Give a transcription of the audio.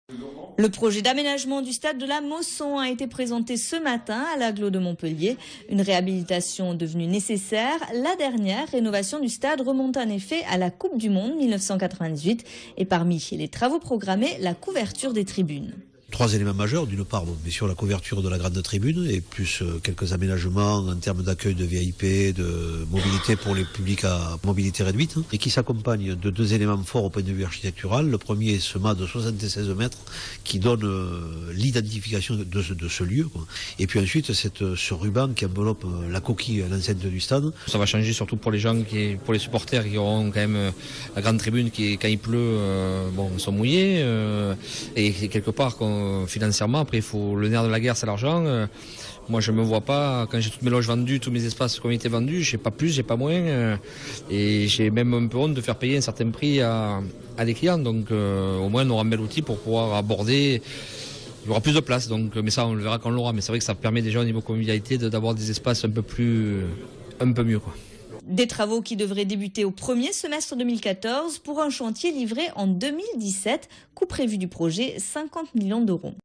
Le projet d'aménagement du stade de la Mosson a été présenté ce matin à l'Agglo de Montpellier. Une réhabilitation devenue nécessaire. La dernière rénovation du stade remonte en effet à la Coupe du Monde 1998. Et parmi les travaux programmés, la couverture des tribunes. 3 éléments majeurs. D'une part, bien sûr, la couverture de la grande tribune et plus quelques aménagements en termes d'accueil de VIP, de mobilité pour les publics à mobilité réduite et qui s'accompagnent de 2 éléments forts au point de vue architectural. Le premier est ce mât de 76 mètres qui donne l'identification de ce lieu. Et puis ensuite, ce ruban qui enveloppe la coquille à l'enceinte du stade. Ça va changer surtout pour les gens, pour les supporters qui auront quand même la grande tribune qui, quand il pleut, sont mouillés. Et quelque part, financièrement, après, il faut le nerf de la guerre, c'est l'argent. Moi, je me vois pas, quand j'ai toutes mes loges vendues, tous mes espaces qui ont été vendus, j'ai pas plus, j'ai pas moins. Et j'ai même un peu honte de faire payer un certain prix à des clients. Donc, au moins, on aura un bel outil pour pouvoir aborder. Il y aura plus de place, donc, mais ça, on le verra quand on l'aura. Mais c'est vrai que ça permet déjà, au niveau convivialité, d'avoir des espaces un peu mieux, quoi. Des travaux qui devraient débuter au premier semestre 2014 pour un chantier livré en 2017. Coût prévu du projet, 50 millions d'euros.